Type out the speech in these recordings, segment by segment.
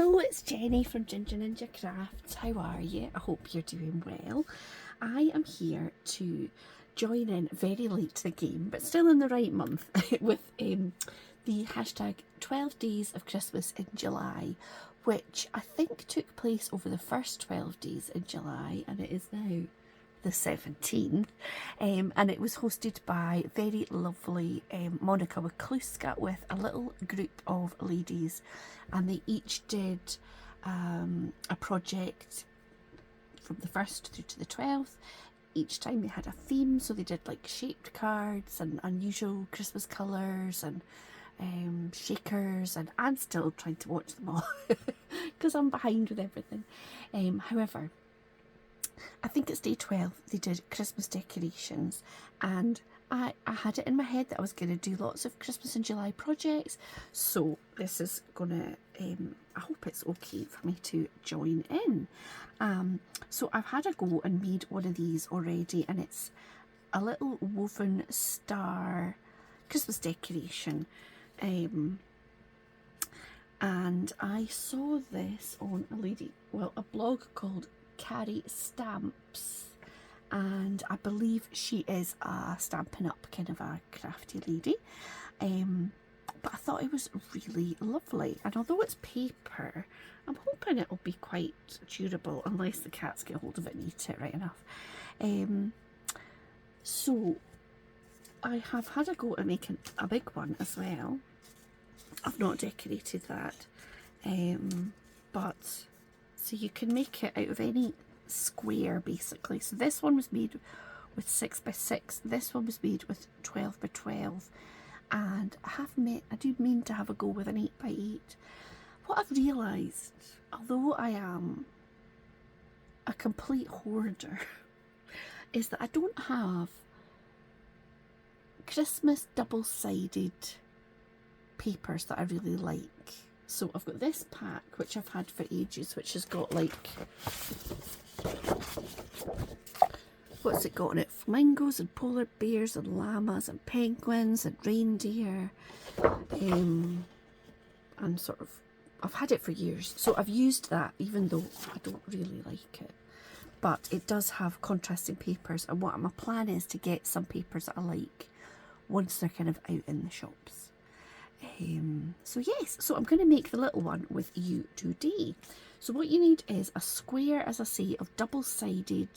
Hello, it's Jenny from Ginger Ninja Crafts. How are you? I hope you're doing well. I am here to join in very late to the game, but still in the right month, with the hashtag 12 Days of Christmas in July, which I think took place over the first 12 days in July, and it is now the 17th, and it was hosted by very lovely Monica Wakluska with a little group of ladies, and they each did a project from the 1st through to the 12th. Each time they had a theme, so they did like shaped cards and unusual Christmas colours and shakers, and I'm still trying to watch them all because I'm behind with everything. However, I think it's day 12 they did Christmas decorations, and I had it in my head that I was going to do lots of Christmas in July projects, so this is gonna I hope it's okay for me to join in. So I've had a go and made one of these already, and it's a little woven star Christmas decoration, and I saw this on a blog called Carrie Stamps, and I believe she is a Stampin' Up kind of a crafty lady, but I thought it was really lovely, and although it's paper, I'm hoping it'll be quite durable unless the cats get hold of it and eat it right enough. So I have had a go at making a big one as well. I've not decorated that, but so you can make it out of any square basically. So this one was made with 6 by 6, this one was made with 12 by 12, and I do mean to have a go with an 8 by 8. What I've realised, although I am a complete hoarder, is that I don't have Christmas double-sided papers that I really like. So I've got this pack, which I've had for ages, which has got like, what's it got in it? Flamingos and polar bears and llamas and penguins and reindeer, and sort of, I've had it for years, so I've used that even though I don't really like it. But it does have contrasting papers, and what my plan is to get some papers that I like once they're kind of out in the shops. So yes, so I'm going to make the little one with you today. So what you need is a square, as I say, of double-sided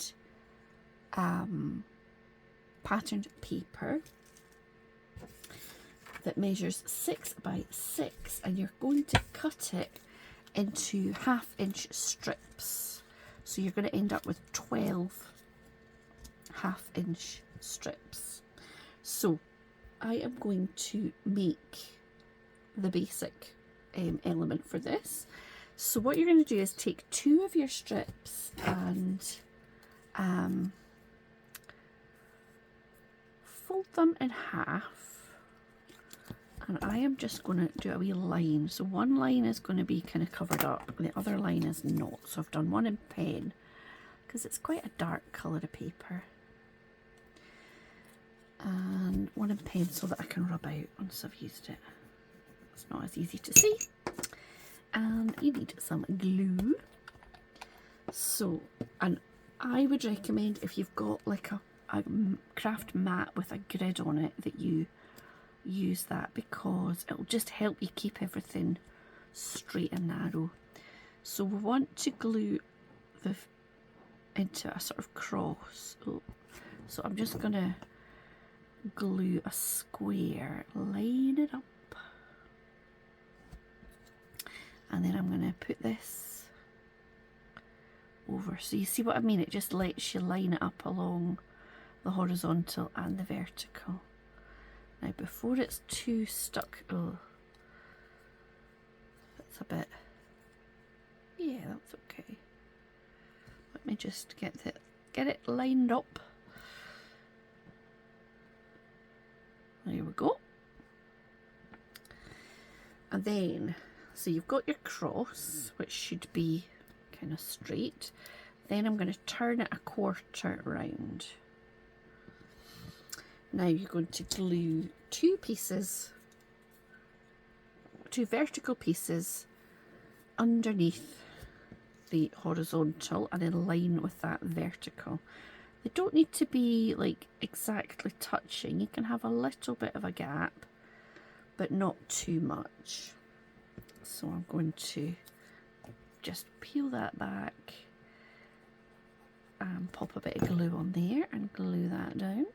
patterned paper that measures 6 by 6, and you're going to cut it into 1/2-inch strips. So you're going to end up with 12 1/2-inch strips. So I am going to make the basic element for this. So what you're going to do is take 2 of your strips and fold them in half, and I am just going to do a wee line. So one line is going to be kind of covered up and the other line is not. So I've done one in pen because it's quite a dark colour of paper, and one in pencil that I can rub out once I've used it. It's not as easy to see. And you need some glue. So, and I would recommend, if you've got like a craft mat with a grid on it, that you use that, because it'll just help you keep everything straight and narrow. So we want to glue into a sort of cross. So I'm just gonna glue a square, line it up, and then I'm going to put this over. So you see what I mean? It just lets you line it up along the horizontal and the vertical. Now before it's too stuck, that's a bit, yeah, that's okay. Let me just get it lined up. There we go. And then, so you've got your cross, which should be kind of straight. Then I'm going to turn it a quarter round. Now you're going to glue 2 vertical pieces underneath the horizontal and in line with that vertical. They don't need to be like exactly touching. You can have a little bit of a gap, but not too much. So I'm going to just peel that back and pop a bit of glue on there and glue that down.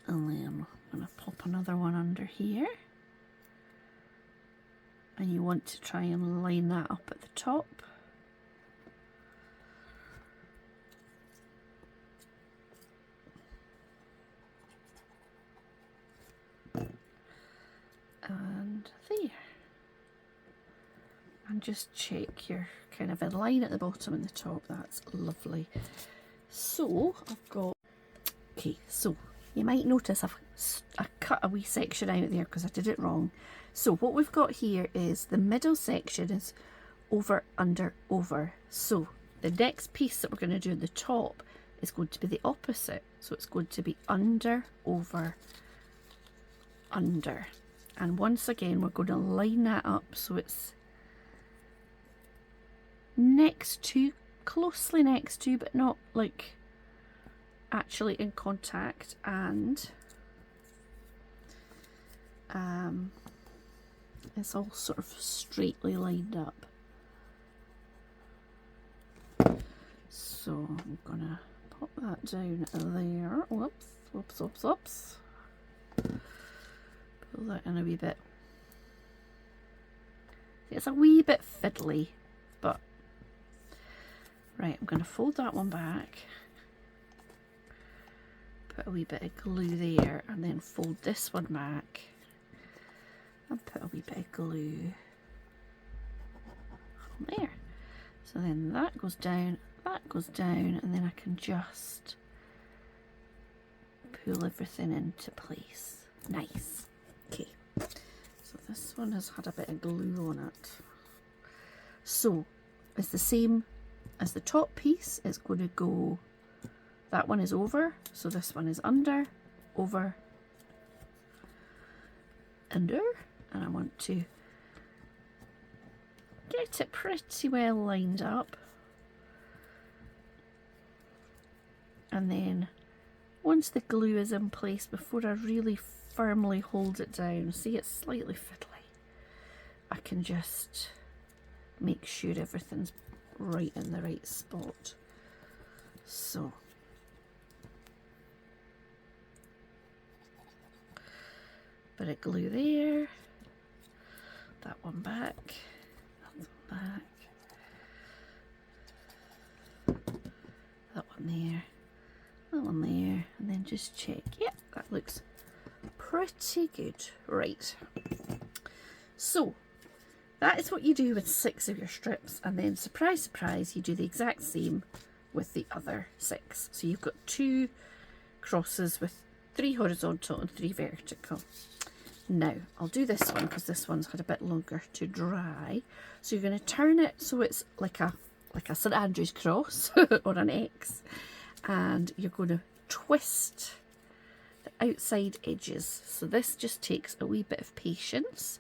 And then I'm going to pop another one under here. And you want to try and line that up at the top. And there. And just check you're kind of in line at the bottom and the top. That's lovely. So I've got, okay, so you might notice I cut a wee section out there because I did it wrong. So what we've got here is the middle section is over, under, over. So the next piece that we're going to do at the top is going to be the opposite. So it's going to be under, over, under. And once again, we're going to line that up so it's next to, closely next to, but not like actually in contact, and it's all sort of straightly lined up. So I'm gonna pop that down there. Whoops, whoops, whoops, whoops. Pull that in a wee bit. It's a wee bit fiddly, but right, I'm gonna fold that one back. Put a wee bit of glue there and then fold this one back and put a wee bit of glue on there. So then that goes down, and then I can just pull everything into place. Nice. Okay, so this one has had a bit of glue on it. So it's the same as the top piece. It's going to go, that one is over, so this one is under, over, under, and I want to get it pretty well lined up. And then once the glue is in place, before I really firmly hold it down, see it's slightly fiddly, I can just make sure everything's right in the right spot. So bit of glue there, that one back, that one back, that one there, that one there, and then just check. Yep, that looks pretty good. Right, so that is what you do with 6 of your strips, and then surprise surprise, you do the exact same with the other 6. So you've got 2 crosses with 3 horizontal and 3 vertical. Now I'll do this one because this one's had a bit longer to dry. So you're going to turn it so it's like a St Andrew's cross or an X, and you're going to twist the outside edges. So this just takes a wee bit of patience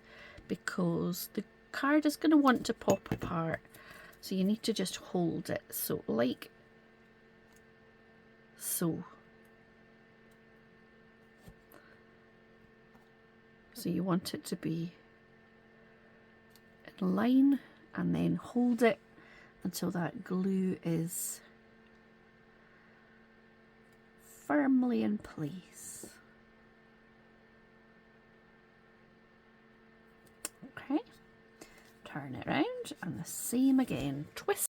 because the card is going to want to pop apart, so you need to just hold it, so like so. So you want it to be in line, and then hold it until that glue is firmly in place. Okay, turn it around and the same again, twist.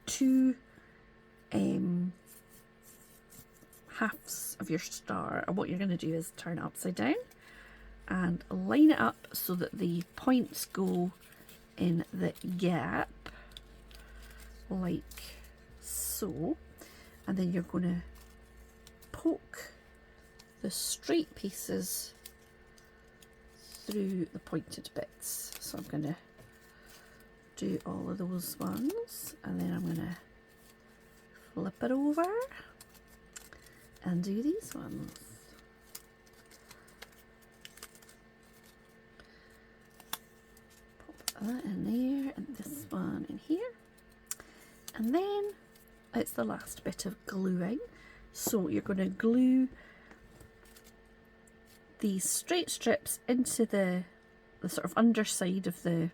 Two halves of your star, and what you're going to do is turn it upside down and line it up so that the points go in the gap, like so, and then you're going to poke the straight pieces through the pointed bits. So I'm going to do all of those ones, and then I'm going to flip it over and do these ones. Pop that in there, and this one in here, and then it's the last bit of gluing. So you're going to glue these straight strips into the sort of underside of the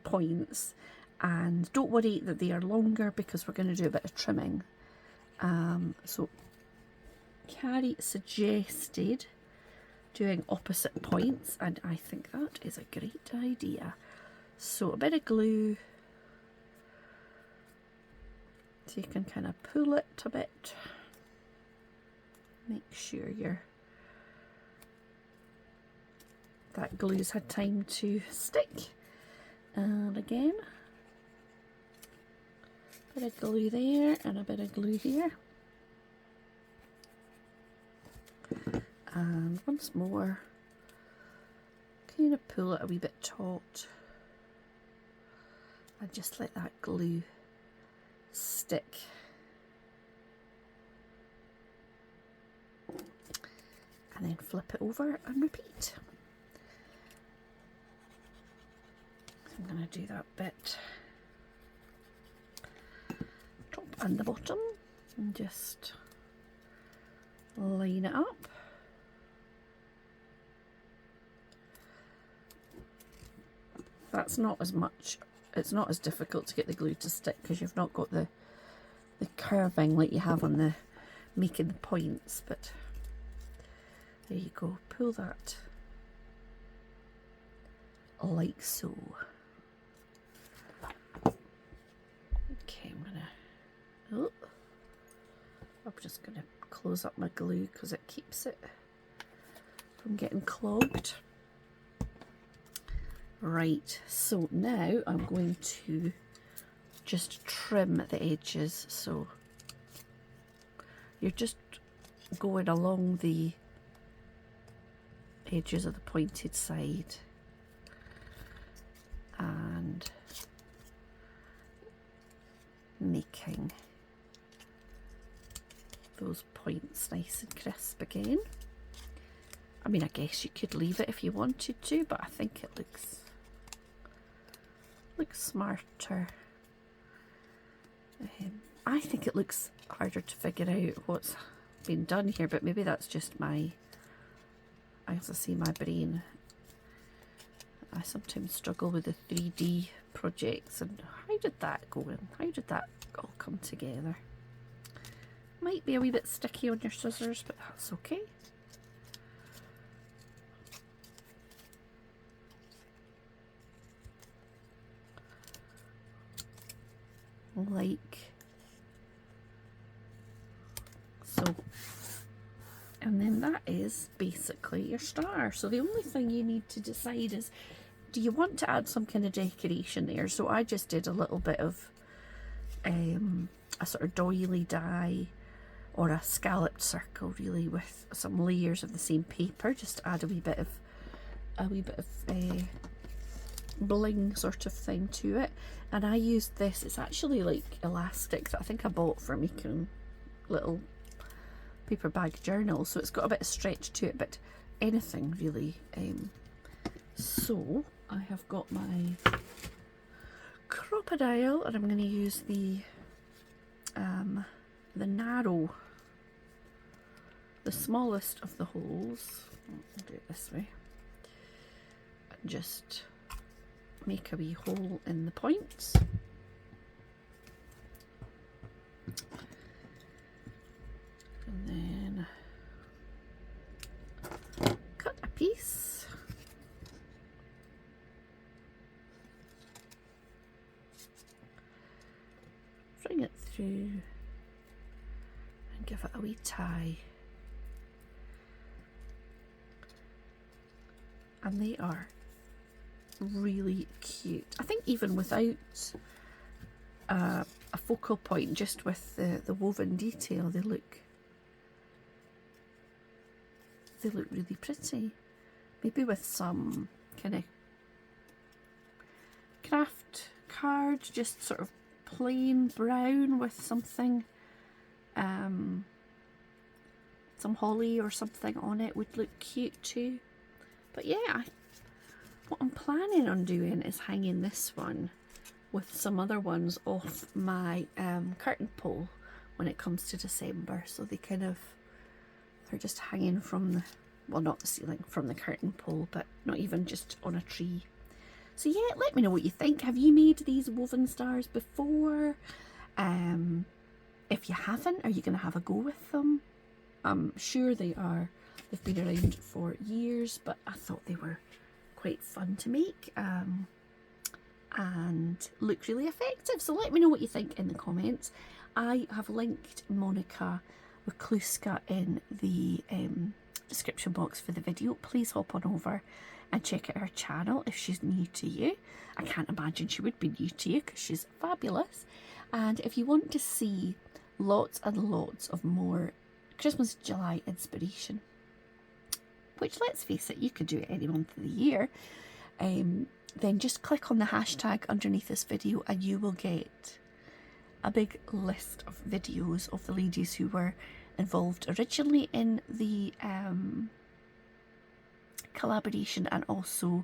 points, and don't worry that they are longer because we're going to do a bit of trimming. So Carrie suggested doing opposite points, and I think that is a great idea. So a bit of glue, so you can kind of pull it a bit, make sure that glue's had time to stick. And again, a bit of glue there and a bit of glue here. And once more, kind of pull it a wee bit taut and just let that glue stick. And then flip it over and repeat. I'm going to do that bit top and the bottom and just line it up. That's not as much, it's not as difficult to get the glue to stick because you've not got the curving like you have on the making the points, but there you go, pull that like so. Okay, I'm just gonna close up my glue because it keeps it from getting clogged. Right, so now I'm going to just trim the edges. So you're just going along the edges of the pointed side and making those points nice and crisp again. I mean, I guess you could leave it if you wanted to, but I think it looks smarter. I think it looks harder to figure out what's been done here, but maybe that's just my, as I say, my brain. I sometimes struggle with the 3D projects and how did that go in? How did that all come together? Might be a wee bit sticky on your scissors, but that's okay. Like so. And then that is basically your star. So the only thing you need to decide is, do you want to add some kind of decoration there? So I just did a little bit of a sort of doily die or a scalloped circle, really, with some layers of the same paper, just to add a wee bit of bling sort of thing to it. And I used this, it's actually like elastic that I think I bought for making little paper bag journals, so it's got a bit of stretch to it, but anything really. So I have got my crocodile, and I'm going to use the narrow, the smallest of the holes. I'll do it this way and just make a wee hole in the points. And then cut a piece. Bring it through and give it a wee tie. And they are really cute. I think even without a focal point, just with the woven detail, they look really pretty. Maybe with some kind of craft card, just sort of plain brown with something, some holly or something on it would look cute too. But yeah, what I'm planning on doing is hanging this one with some other ones off my curtain pole when it comes to December, so they're just hanging from the, well, not the ceiling, from the curtain pole, but not even just on a tree. So yeah, let me know what you think. Have you made these woven stars before? If you haven't, are you going to have a go with them? I'm sure they've been around for years, but I thought they were quite fun to make and look really effective. So let me know what you think in the comments. I have linked Monika Wachluska in the description box for the video. Please hop on over and check out her channel if she's new to you. I can't imagine she would be new to you because she's fabulous. And if you want to see lots and lots of more Christmas July inspiration, which, let's face it, you could do it any month of the year, then just click on the hashtag underneath this video and you will get a big list of videos of the ladies who were involved originally in the collaboration. And also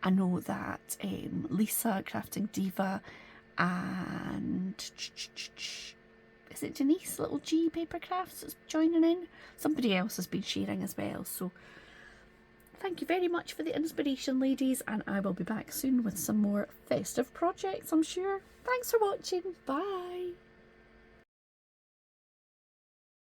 I know that Lisa Crafting Diva and is it Denise Little G Paper Crafts that's joining in? Somebody else has been sharing as well. So thank you very much for the inspiration, ladies, and I will be back soon with some more festive projects, I'm sure. Thanks for watching. Bye.